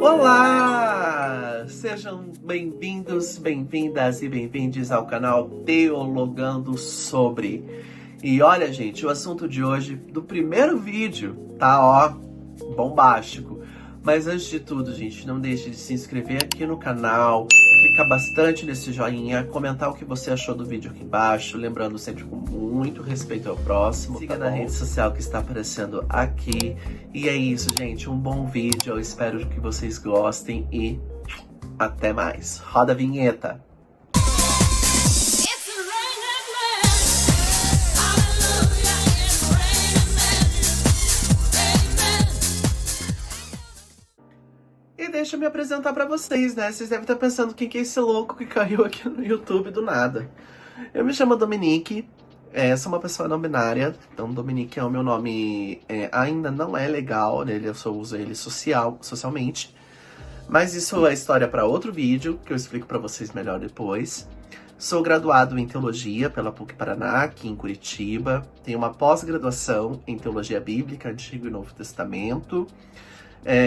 Olá! Sejam bem-vindos, bem-vindas e bem-vindes ao canal Teologando Sobre. E olha, gente, o assunto de hoje, do primeiro vídeo, tá, bombástico. Mas antes de tudo, gente, não deixe de se inscrever aqui no canal, clicar bastante nesse joinha, comentar o que você achou do vídeo aqui embaixo, lembrando sempre com muito respeito ao próximo. Siga na rede social que está aparecendo aqui. E é isso, gente, um bom vídeo, eu espero que vocês gostem e até mais. Roda a vinheta! Deixa eu me apresentar pra vocês, né? Vocês devem estar pensando quem que é esse louco que caiu aqui no YouTube do nada. Eu me chamo Dominique, sou uma pessoa não binária, então Dominique é o meu nome, ainda não é legal, né? Eu só uso ele socialmente. Mas isso é história para outro vídeo, que eu explico pra vocês melhor depois. Sou graduado em Teologia pela PUC-Paraná, aqui em Curitiba. Tenho uma pós-graduação em Teologia Bíblica, Antigo e Novo Testamento.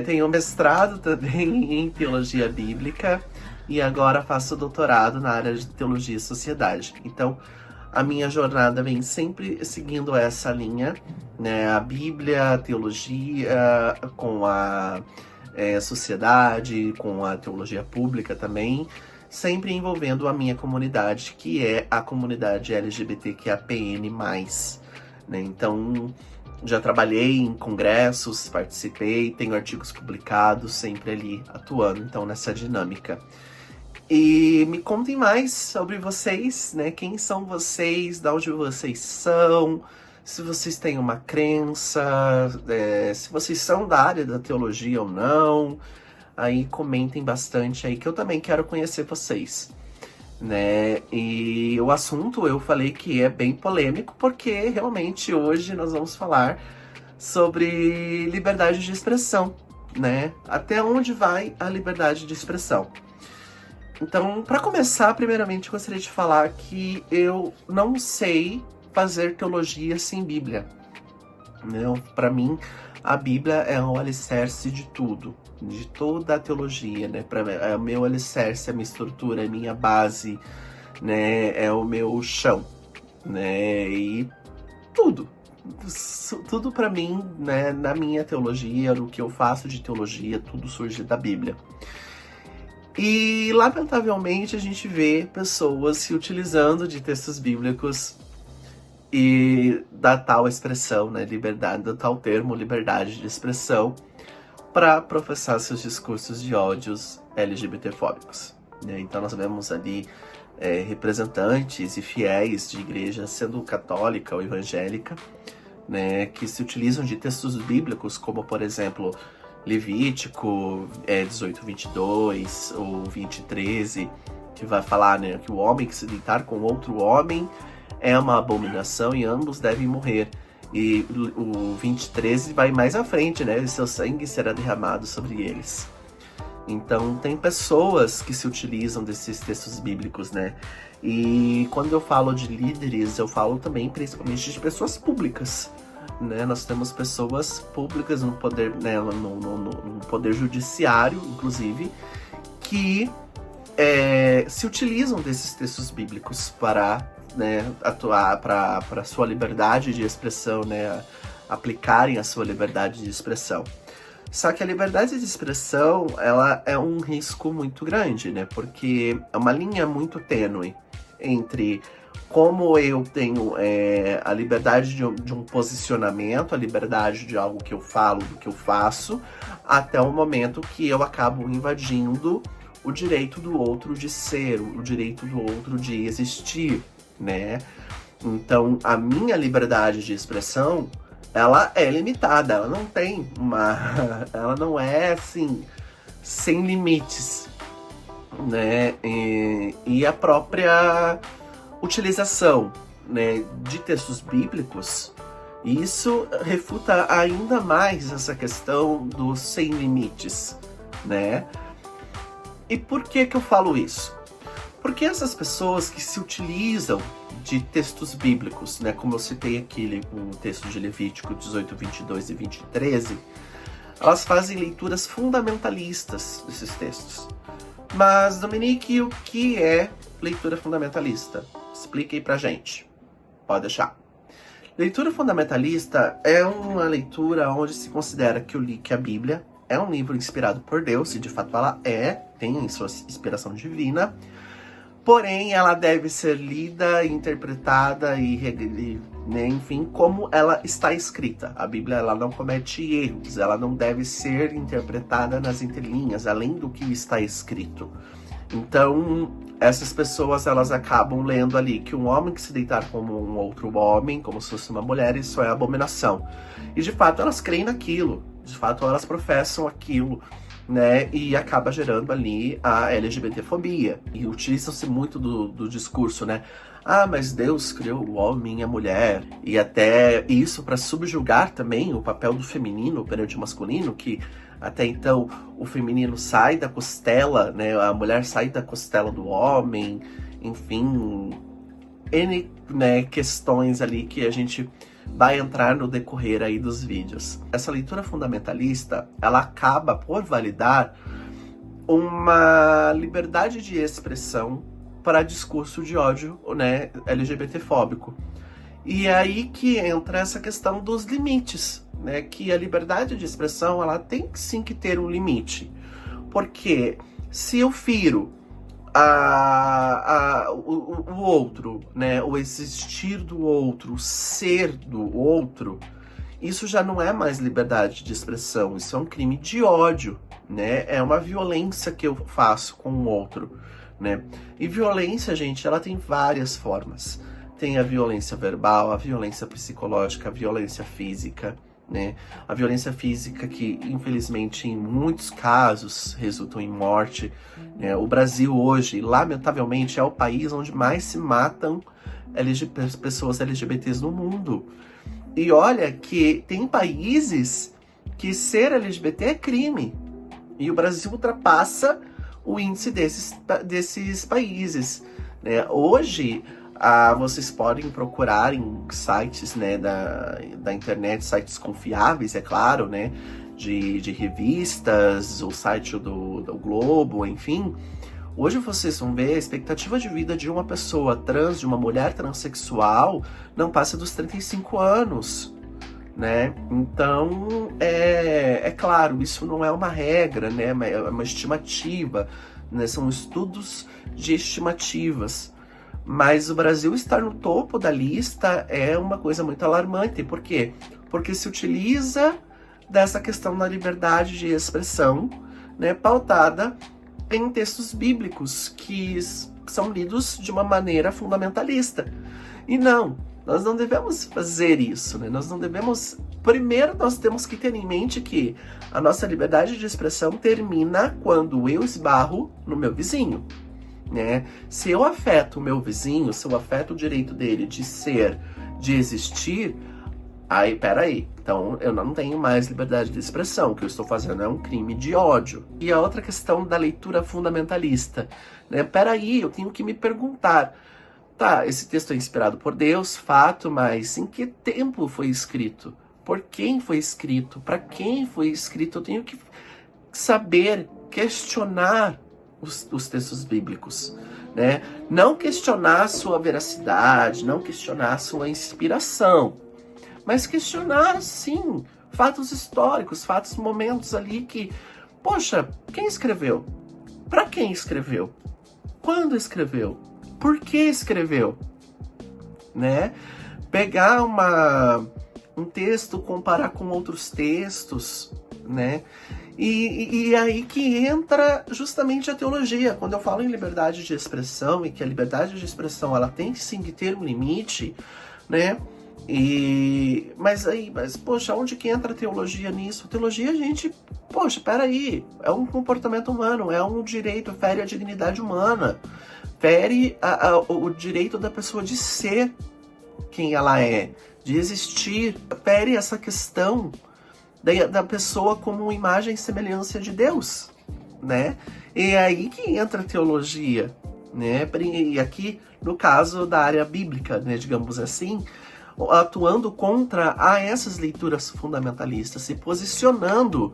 Tenho mestrado também em Teologia Bíblica e agora faço doutorado na área de Teologia e Sociedade. Então, a minha jornada vem sempre seguindo essa linha, né? A Bíblia, a Teologia, com a sociedade, com a Teologia Pública também, sempre envolvendo a minha comunidade, que é a comunidade LGBTQIAPN+, né? Então, já trabalhei em congressos, participei, tenho artigos publicados, sempre ali atuando, então, nessa dinâmica. E me contem mais sobre vocês, né? Quem são vocês, de onde vocês são, se vocês têm uma crença, se vocês são da área da teologia ou não. Aí comentem bastante aí, que eu também quero conhecer vocês, né? E o assunto eu falei que é bem polêmico, porque realmente hoje nós vamos falar sobre liberdade de expressão, né? Até onde vai a liberdade de expressão? Então, para começar, primeiramente, gostaria de falar que eu não sei fazer teologia sem Bíblia. Para mim, a Bíblia é o alicerce de tudo, de toda a teologia, né? É o meu alicerce, a minha estrutura, a minha base, né? É o meu chão, né? E tudo para mim, né? Na minha teologia, no que eu faço de teologia, tudo surge da Bíblia. E, lamentavelmente, a gente vê pessoas se utilizando de textos bíblicos e da tal expressão, né, liberdade, do tal termo, liberdade de expressão, para professar seus discursos de ódios LGBTfóbicos, né? Então nós vemos ali representantes e fiéis de igreja, sendo católica ou evangélica, né, que se utilizam de textos bíblicos, como por exemplo Levítico 18:22 ou 20:13, que vai falar, né, que o homem que se deitar com outro homem é uma abominação e ambos devem morrer. E o 20:13 vai mais à frente, né? E seu sangue será derramado sobre eles. Então, tem pessoas que se utilizam desses textos bíblicos, né? E quando eu falo de líderes, eu falo também principalmente de pessoas públicas, né? Nós temos pessoas públicas no poder, né, no poder judiciário, inclusive, que se utilizam desses textos bíblicos para, né, atuar para sua liberdade de expressão, né, aplicarem a sua liberdade de expressão. Só que a liberdade de expressão, ela é um risco muito grande, né, porque é uma linha muito tênue entre como eu tenho a liberdade de um posicionamento, a liberdade de algo que eu falo, do que eu faço, até o momento que eu acabo invadindo o direito do outro de ser, o direito do outro de existir, né? Então, a minha liberdade de expressão, ela é limitada, ela não tem ela não é, assim, sem limites, né? E a própria utilização, né, de textos bíblicos, isso refuta ainda mais essa questão dos sem limites, né? E por que que eu falo isso? Porque essas pessoas que se utilizam de textos bíblicos, né, como eu citei aqui o texto de Levítico 18:22 e 20:13, elas fazem leituras fundamentalistas desses textos. Mas, Dominique, o que é leitura fundamentalista? Explique aí pra gente. Pode deixar. Leitura fundamentalista é uma leitura onde se considera que a Bíblia é um livro inspirado por Deus, e de fato ela tem sua inspiração divina, porém ela deve ser lida, interpretada né, enfim, como ela está escrita. A Bíblia ela não comete erros, ela não deve ser interpretada nas entrelinhas, além do que está escrito. Então, essas pessoas, elas acabam lendo ali que um homem que se deitar como um outro homem, como se fosse uma mulher, isso é abominação. E de fato elas creem naquilo, de fato elas professam aquilo, né? E acaba gerando ali a LGBTfobia. E utilizam-se muito do discurso, né? Ah, mas Deus criou o homem e a mulher. E até isso para subjugar também o papel do feminino perante o masculino, que até então o feminino sai da costela, né? A mulher sai da costela do homem. Enfim, N, né, questões ali que a gente vai entrar no decorrer aí dos vídeos. Essa leitura fundamentalista, ela acaba por validar uma liberdade de expressão para discurso de ódio, né, LGBTfóbico. E é aí que entra essa questão dos limites, né, que a liberdade de expressão, ela tem sim que ter um limite. Porque se eu firo o outro, né, o existir do outro, o ser do outro, isso já não é mais liberdade de expressão, isso é um crime de ódio, né? É uma violência que eu faço com o outro, né? E violência, gente, ela tem várias formas. Tem a violência verbal, a violência psicológica, a violência física, né? A violência física que, infelizmente, em muitos casos resultam em morte, né? O Brasil hoje, lamentavelmente, é o país onde mais se matam pessoas LGBTs no mundo. E olha que tem países que ser LGBT é crime. E o Brasil ultrapassa o índice desses países, né? Hoje, vocês podem procurar em sites, né, da internet, sites confiáveis, é claro, né, de revistas, o site do Globo, enfim. Hoje vocês vão ver a expectativa de vida de uma pessoa trans, de uma mulher transexual, não passa dos 35 anos, né? Então, é claro, isso não é uma regra, né, é uma estimativa, né, são estudos de estimativas. Mas o Brasil estar no topo da lista é uma coisa muito alarmante. Por quê? Porque se utiliza dessa questão da liberdade de expressão, né, pautada em textos bíblicos que são lidos de uma maneira fundamentalista. E não, nós não devemos fazer isso, né? Nós não devemos... Primeiro, nós temos que ter em mente que a nossa liberdade de expressão termina quando eu esbarro no meu vizinho, né? Se eu afeto o meu vizinho, se eu afeto o direito dele de ser, de existir, aí, peraí, então eu não tenho mais liberdade de expressão, o que eu estou fazendo é um crime de ódio. E a outra questão da leitura fundamentalista, né? Peraí, eu tenho que me perguntar, tá, esse texto é inspirado por Deus, fato, mas em que tempo foi escrito? Por quem foi escrito? Para quem foi escrito? Eu tenho que saber, questionar os textos bíblicos, né? Não questionar a sua veracidade, não questionar a sua inspiração, mas questionar, sim, fatos históricos, fatos, momentos ali que, poxa, quem escreveu? Para quem escreveu? Quando escreveu? Por que escreveu? Né? Pegar um texto, comparar com outros textos, né? E aí que entra justamente a teologia. Quando eu falo em liberdade de expressão e que a liberdade de expressão ela tem sim que ter um limite, né? Mas poxa, onde que entra a teologia nisso? A teologia, gente, poxa, peraí, é um comportamento humano, é um direito, fere a dignidade humana, fere o direito da pessoa de ser quem ela é, de existir, fere essa questão da pessoa como imagem e semelhança de Deus, né? E é aí que entra a teologia, né? E aqui, no caso da área bíblica, né, digamos assim, atuando contra essas leituras fundamentalistas, se posicionando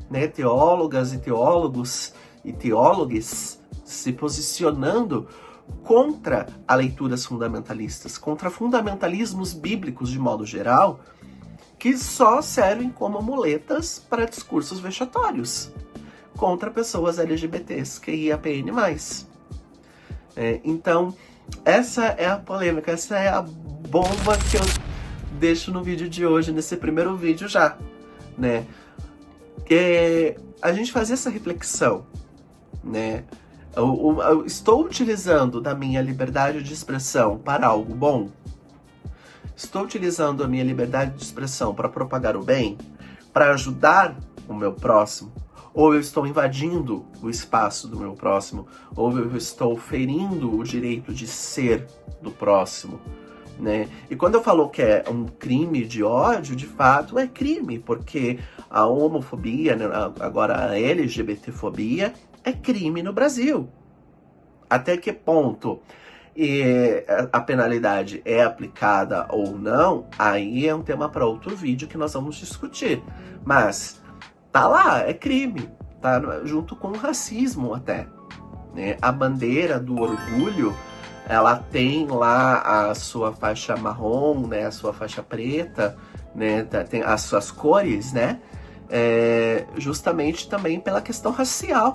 né, teólogas e teólogos e teólogues se posicionando contra a leituras fundamentalistas, contra fundamentalismos bíblicos de modo geral, que só servem como muletas para discursos vexatórios contra pessoas LGBTs, QIAPN+. Então, essa é a polêmica, essa é a bomba que eu deixo no vídeo de hoje, nesse primeiro vídeo já, né? A gente fazer essa reflexão, né? Eu estou utilizando da minha liberdade de expressão para algo bom? Estou utilizando a minha liberdade de expressão para propagar o bem? Para ajudar o meu próximo? Ou eu estou invadindo o espaço do meu próximo? Ou eu estou ferindo o direito de ser do próximo? Né? E quando eu falo que é um crime de ódio, de fato é crime, porque a homofobia, né, agora a LGBTfobia, é crime no Brasil. Até que ponto a penalidade é aplicada ou não, aí é um tema para outro vídeo que nós vamos discutir. Mas tá lá, é crime, tá junto com o racismo até. Né? A bandeira do orgulho, ela tem lá a sua faixa marrom, né, a sua faixa preta, né, tem as suas cores, né, justamente também pela questão racial.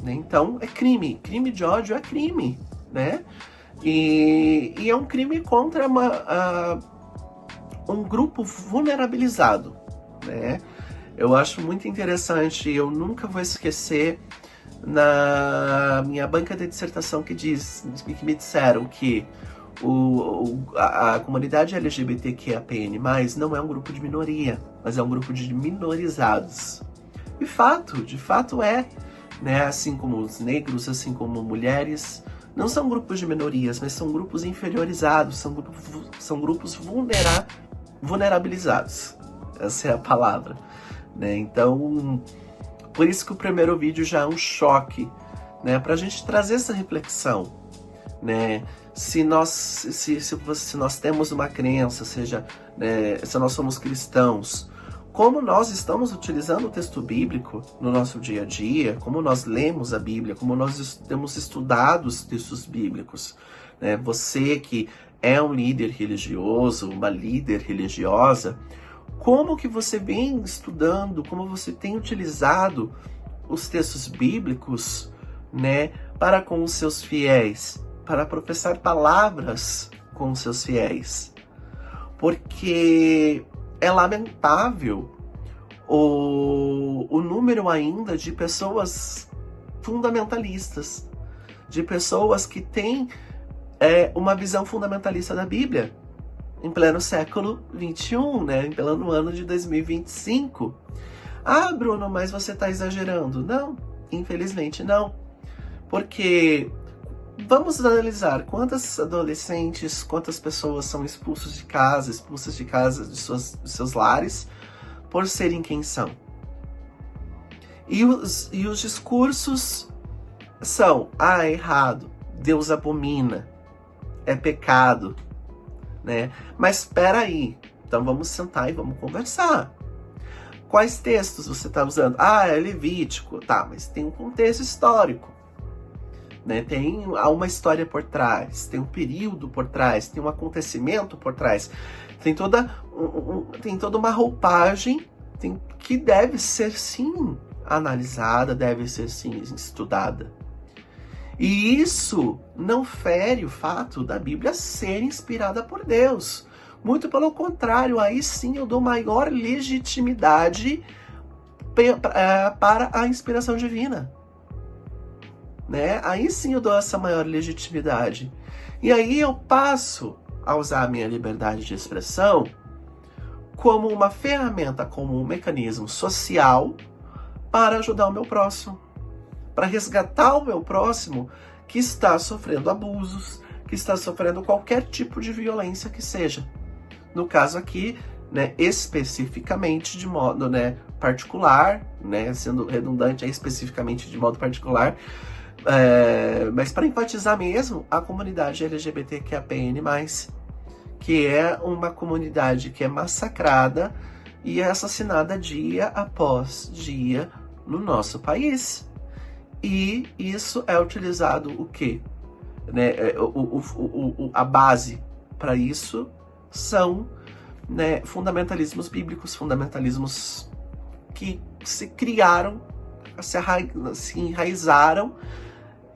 Né? Então é crime de ódio é crime, né? E é um crime contra um grupo vulnerabilizado, né? Eu acho muito interessante, eu nunca vou esquecer na minha banca de dissertação que me disseram que a comunidade LGBTQIAPN+, não é um grupo de minoria, mas é um grupo de minorizados. De fato é, né? Assim como os negros, assim como mulheres, não são grupos de minorias, mas são grupos inferiorizados, são grupos vulnerabilizados. Essa é a palavra, né? Então, por isso que o primeiro vídeo já é um choque, né? Pra gente trazer essa reflexão, né? Se nós temos uma crença, seja, né, se nós somos cristãos, como nós estamos utilizando o texto bíblico no nosso dia a dia, como nós lemos a Bíblia, como nós temos estudado os textos bíblicos, né? Você que é um líder religioso, uma líder religiosa, como que você vem estudando, como você tem utilizado os textos bíblicos, né, para com os seus fiéis, para professar palavras com os seus fiéis? Porque é lamentável o número ainda de pessoas fundamentalistas, de pessoas que têm uma visão fundamentalista da Bíblia, em pleno século XXI, né? Em pleno ano de 2025. Ah, Bruno, mas você está exagerando. Não, infelizmente não. Porque vamos analisar quantas adolescentes, quantas pessoas são expulsas de casa, de seus lares, por serem quem são. E os discursos são: é errado, Deus abomina, é pecado, né? Mas espera aí, então vamos sentar e vamos conversar. Quais textos você está usando? É Levítico, tá, mas tem um contexto histórico. Né? Há uma história por trás, tem um período por trás, tem um acontecimento por trás, tem toda uma roupagem que deve ser sim analisada, deve ser sim estudada. E isso não fere o fato da Bíblia ser inspirada por Deus. Muito pelo contrário, aí sim eu dou maior legitimidade para a inspiração divina. Né? Aí sim eu dou essa maior legitimidade. E aí eu passo a usar a minha liberdade de expressão como uma ferramenta, como um mecanismo social para ajudar o meu próximo, para resgatar o meu próximo que está sofrendo abusos, que está sofrendo qualquer tipo de violência que seja. No caso aqui, né, especificamente de modo, né, particular, né, sendo redundante, especificamente de modo particular, mas para enfatizar mesmo a comunidade LGBTQIAPN+, que é uma comunidade que é massacrada, e é assassinada dia após dia no nosso país. E isso é utilizado o quê? Né? A base para isso são, né, fundamentalismos bíblicos, fundamentalismos que se criaram, se enraizaram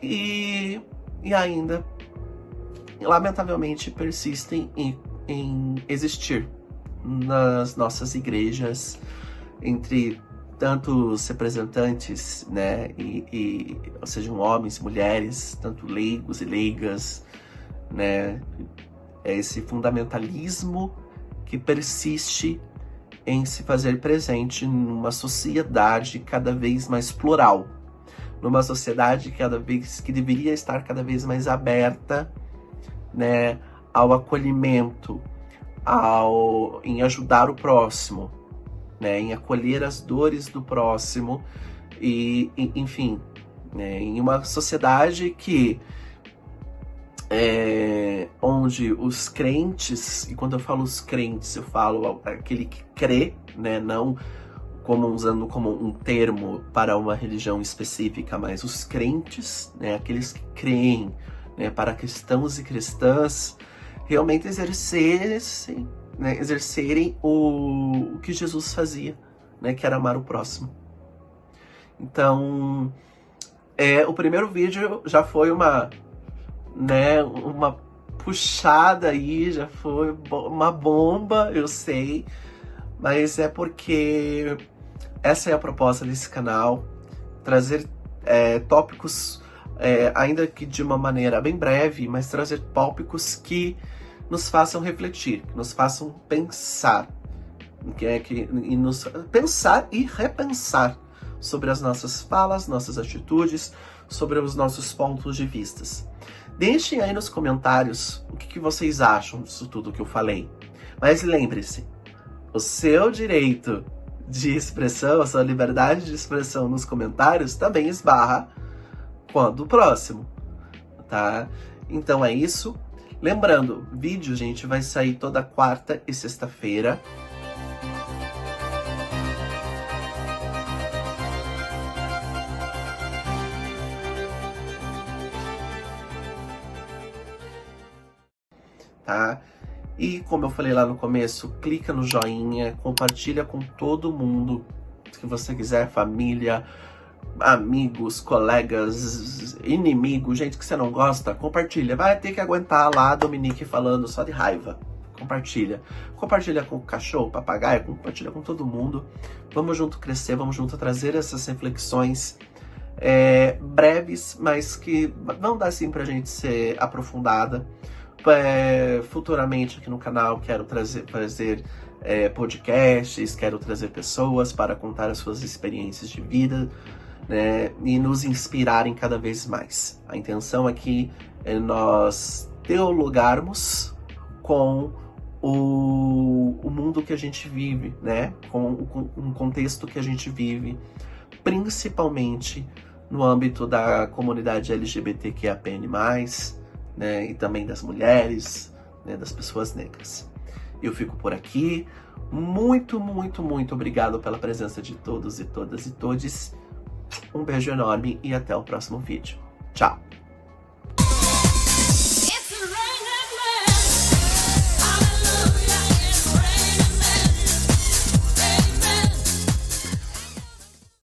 e ainda, lamentavelmente, persistem em existir nas nossas igrejas, entre tantos representantes, né, ou sejam homens, mulheres, tanto leigos e leigas, né, é esse fundamentalismo que persiste em se fazer presente numa sociedade cada vez mais plural, numa sociedade que deveria estar cada vez mais aberta, né, ao acolhimento, em ajudar o próximo, né, em acolher as dores do próximo, enfim, né, em uma sociedade onde os crentes, e quando eu falo os crentes, eu falo aquele que crê, né, não usando como um termo para uma religião específica, mas os crentes, né, aqueles que creem, né, para cristãos e cristãs, realmente exercerem o que Jesus fazia, né, que era amar o próximo. Então, o primeiro vídeo já foi uma puxada aí, já foi uma bomba, eu sei, mas é porque essa é a proposta desse canal, trazer tópicos, ainda que de uma maneira bem breve, mas trazer tópicos que nos façam refletir, que nos façam pensar, pensar e repensar sobre as nossas falas, nossas atitudes, sobre os nossos pontos de vista. Deixem aí nos comentários o que vocês acham disso tudo que eu falei. Mas lembre-se, o seu direito de expressão, a sua liberdade de expressão nos comentários também esbarra quando o próximo, tá? Então é isso. Lembrando, vídeo, gente, vai sair toda quarta e sexta-feira. Tá? E como eu falei lá no começo, clica no joinha, compartilha com todo mundo que você quiser, família, amigos, colegas, inimigos, gente que você não gosta, compartilha. Vai ter que aguentar lá a Dominique falando só de raiva. Compartilha. Compartilha com o cachorro, papagaio, compartilha com todo mundo. Vamos junto crescer, vamos junto trazer essas reflexões breves, mas que vão dar sim pra gente ser aprofundada. Futuramente aqui no canal quero trazer podcasts, quero trazer pessoas para contar as suas experiências de vida, né, e nos inspirarem cada vez mais. A intenção aqui é nós teologarmos com o mundo que a gente vive, né, com um contexto que a gente vive, principalmente no âmbito da comunidade LGBTQIAPN+, né, e também das mulheres, né, das pessoas negras. Eu fico por aqui. Muito, muito, muito obrigado pela presença de todos e todas e todes. Um beijo enorme e até o próximo vídeo. Tchau!